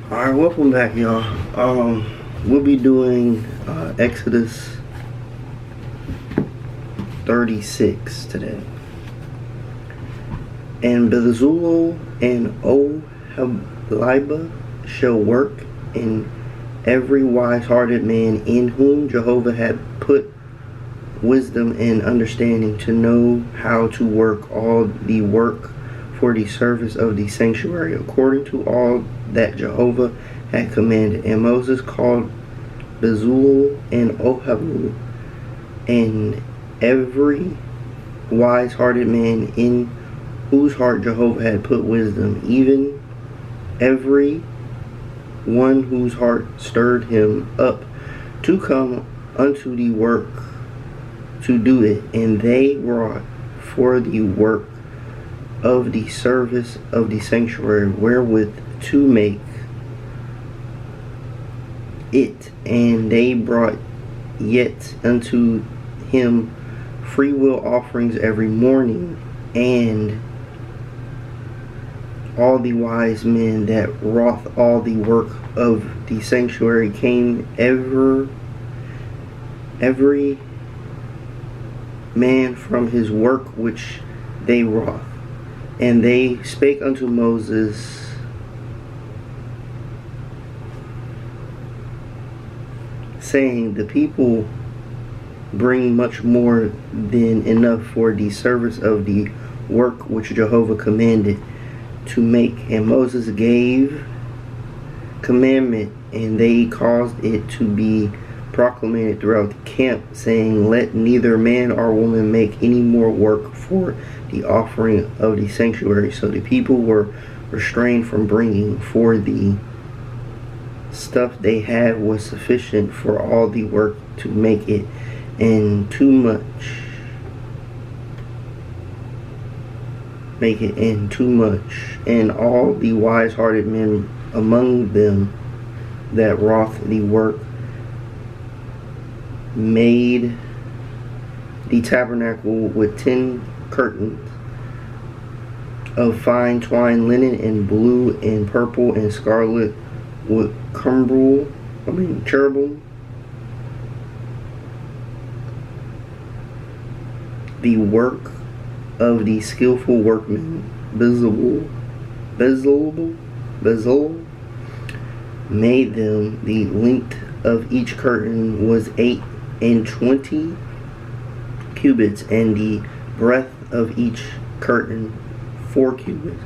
Alright, welcome back, y'all. We'll be doing Exodus 36 today. And Bezalel and Oholiab shall work, in every wise-hearted man in whom Jehovah had put wisdom and understanding, to know how to work all the work for the service of the sanctuary, according to all that Jehovah had commanded. And Moses called Bezalel and Oholiab, and every wise-hearted man in whose heart Jehovah had put wisdom, even every one whose heart stirred him up to come unto the work to do it. And they wrought for the work of the service of the sanctuary, wherewith to make it. And they brought yet unto him freewill offerings every morning. And all the wise men that wrought all the work of the sanctuary came, every man from his work which they wrought. And they spake unto Moses, saying, the people bring much more than enough for the service of the work which Jehovah commanded to make. And Moses gave commandment, and they caused it to be proclaimed throughout the camp, saying, let neither man or woman make any more work for the offering of the sanctuary. So the people were restrained from bringing, for the stuff they had was sufficient for all the work to make it, and too much. And all the wise-hearted men among them that wrought the work made the tabernacle with 10 curtains of fine twined linen, and blue and purple and scarlet, with cherubim. The work of the skillful workmen. Bezalel made them. The length of each curtain was 28 cubits, and the breadth of each curtain 4 cubits.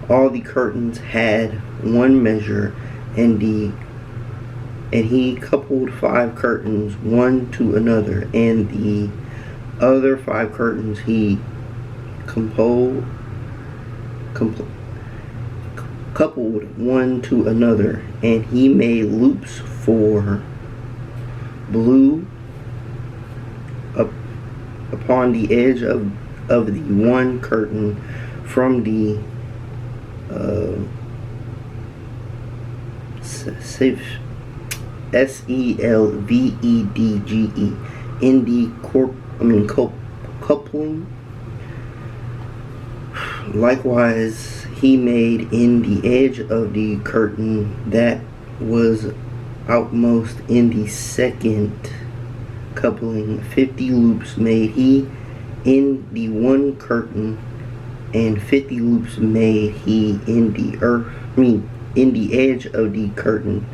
All the curtains had one measure, and he coupled 5 curtains one to another, and the other 5 curtains he coupled one to another. And he made loops for blue upon the edge of the one curtain, from the SELVEDGE in the coupling. Likewise he made in the edge of the curtain that was outmost in the second coupling. 50 loops made he in the one curtain, and 50 loops made he in the in the edge of the curtain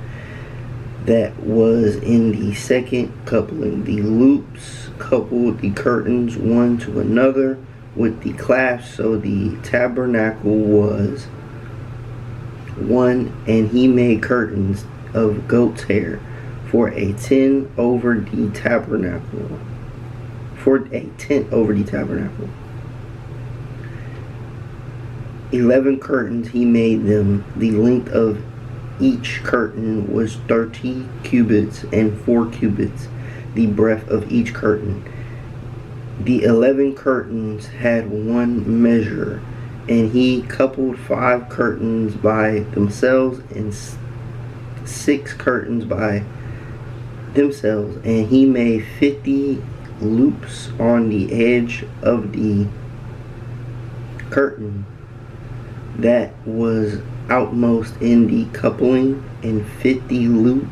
that was in the second coupling. The loops coupled the curtains one to another with the clasps, so the tabernacle was one. And he made curtains of goat's hair for a tent over the tabernacle. 11 curtains he made them. The length of each curtain was 30 cubits, and 4 cubits the breadth of each curtain. The 11 curtains had one measure, and he coupled 5 curtains by themselves, and 6 curtains by themselves. And he made 50 loops on the edge of the curtain that was outmost in the coupling, and 50 loops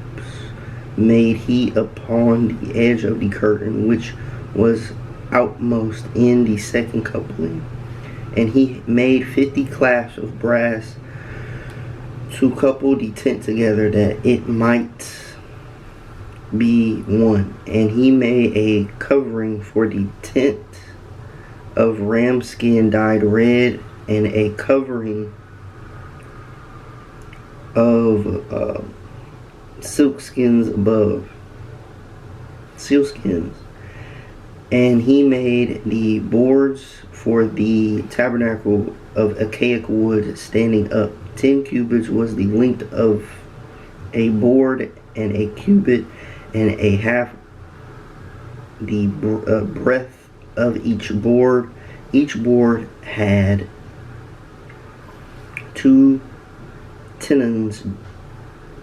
made he upon the edge of the curtain, which was outmost in the second coupling. And he made 50 clasps of brass to couple the tent together, that it might be one. And he made a covering for the tent of ram skin dyed red, and a covering of sealskins above. Sealskins. And he made the boards for the tabernacle of acacia wood standing up. 10 cubits was the length of a board, and a cubit and a half the breadth of each board. Each board had two tenons,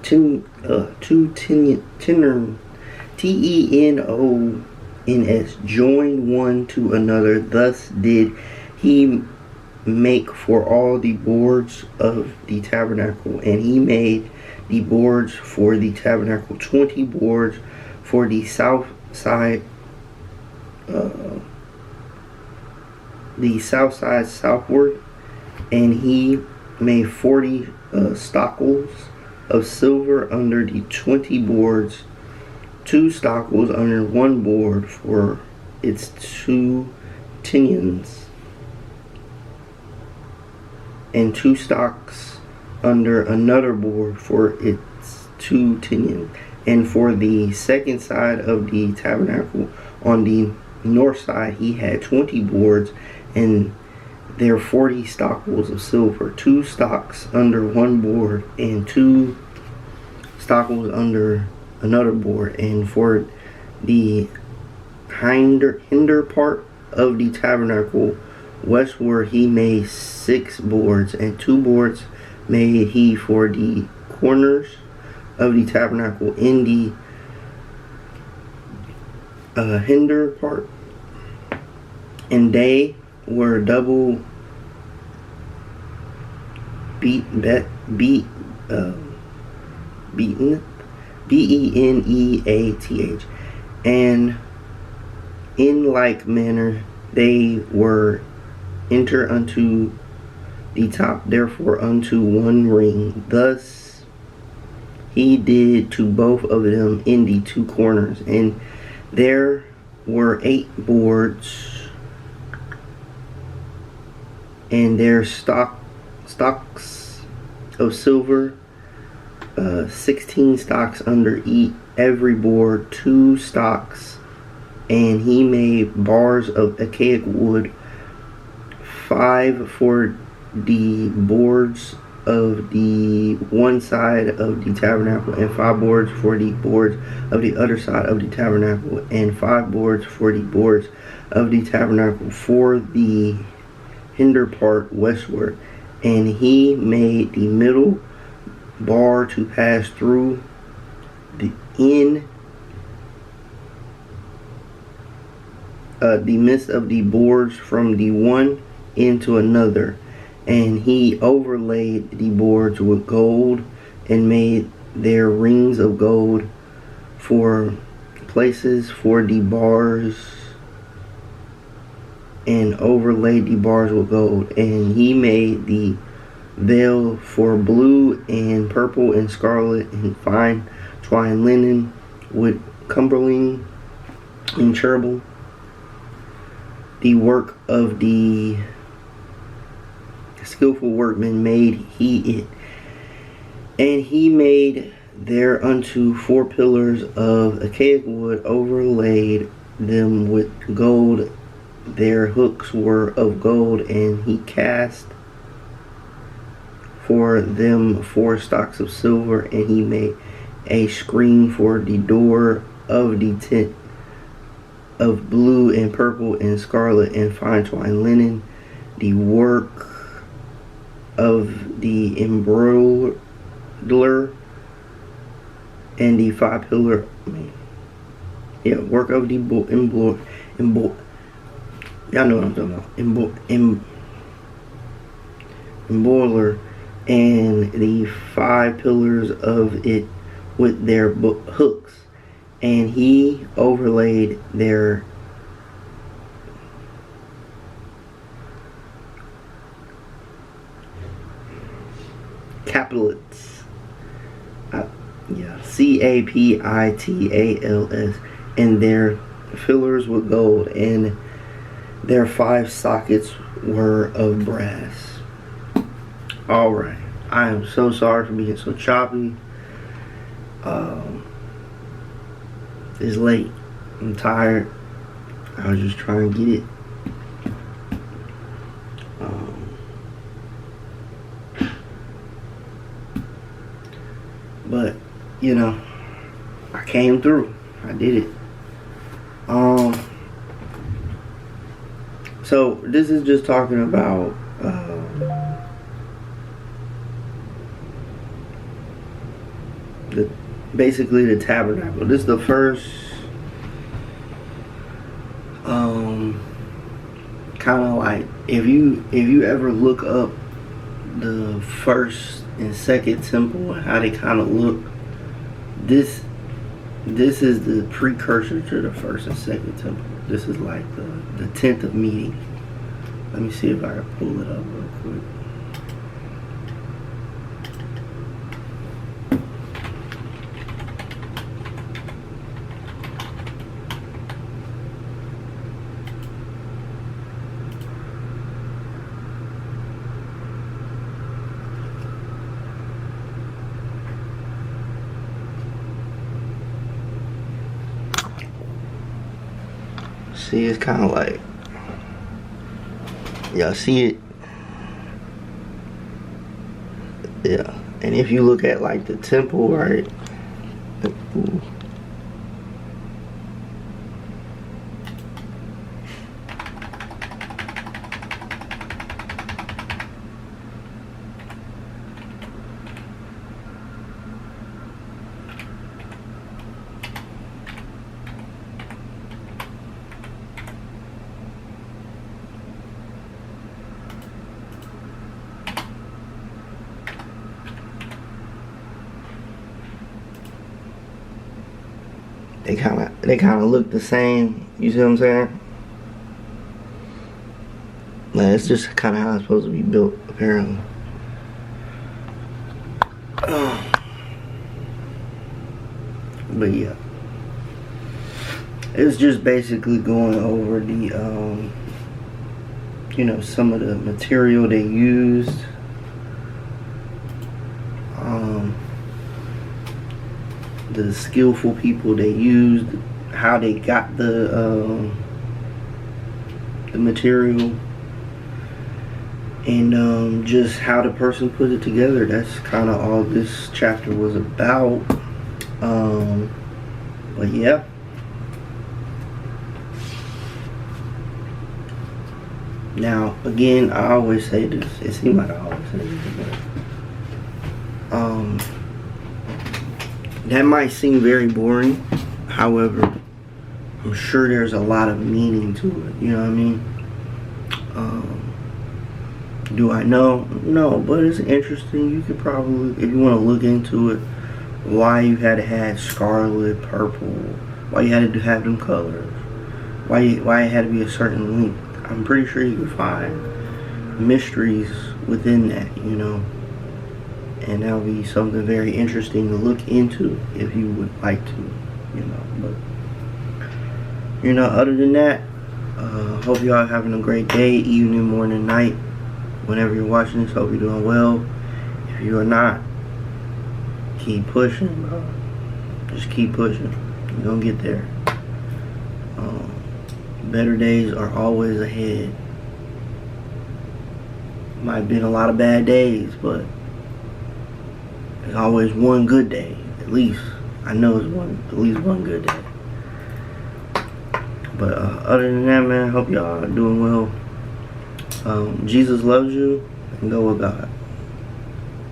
tenons, tenons, joined one to another. Thus did he make for all the boards of the tabernacle. And he made the boards for the tabernacle, 20 boards for the south side, southward. And he made 40 stockles of silver under the 20 boards, 2 stockles under one board for its 2 tenons, and 2 stocks under another board for its 2 tenons. And for the second side of the tabernacle, on the north side, he had 20 boards, and their 40 stockles of silver, 2 stocks under one board, and 2 stockles under another board. And for the hinder part of the tabernacle westward, he made 6 boards, and 2 boards made he for the corners of the tabernacle in the hinder part, and they were double beaten, beneath, and in like manner they were enter unto the top, therefore unto one ring. Thus he did to both of them in the 2 corners. And there were 8 boards, and their stocks of silver, 16 stocks under every board, 2 stocks. And he made bars of acacia wood, 5 for the boards of the one side of the tabernacle, and 5 boards for the boards of the other side of the tabernacle, and 5 boards for the boards of the tabernacle for the hinder part westward. And he made the middle bar to pass through the midst of the boards from the one end to another. And he overlaid the boards with gold, and made their rings of gold for places for the bars, and overlaid the bars with gold. And he made the veil for blue and purple and scarlet and fine twined linen with cumberling and cherubim. The work of the skillful workman made he it. And he made thereunto 4 pillars of acacia wood, overlaid them with gold. Their hooks were of gold, and he cast for them 4 stocks of silver. And he made a screen for the door of the tent of blue and purple and scarlet and fine twined linen. The work of the embroiderer, and the 5 pillar, work of the y'all know what I'm talking about, embroiderer, and the 5 pillars of it with their hooks, and he overlaid their capitalets, CAPITALS, and their fillers with gold, and their 5 sockets were of brass. Alright, I am so sorry for being so choppy. It's late. I'm tired. I was just trying to get it. But, you know, I came through. I did it. So this is just talking about basically the tabernacle. This is the first kind of like, if you ever look up the first and second temple and how they kind of look, this is the precursor to the first and second temple. This is like the tent of meeting. Let me see if I can pull it up real quick. See, it's kind of like, y'all see it? Yeah. And if you look at like the temple, right? Ooh. They kind of look the same. You see what I'm saying? Like, it's just kind of how it's supposed to be built, apparently. But yeah, it's just basically going over the you know, some of the material they used. The skillful people they used, how they got the material, and just how the person put it together. That's kind of all this chapter was about. But yeah. Now, again, I always say this. It seems like I always say this, but that might seem very boring. However, I'm sure there's a lot of meaning to it. You know what I mean? Do I know? No, but it's interesting. You could probably, if you want to look into it, why you had to have scarlet, purple, why you had to have them colors, why it had to be a certain length. I'm pretty sure you could find mysteries within that, you know. And that'll be something very interesting to look into if you would like to, you know. But, you know, other than that, hope y'all having a great day, evening, morning, night. Whenever you're watching this, hope you're doing well. If you are not, keep pushing, bro. Just keep pushing. You're gonna get there. Better days are always ahead. Might have been a lot of bad days, but there's always one good day. At least I know it's at least one good day. But other than that, man, hope y'all are doing well. Jesus loves you, and go with God.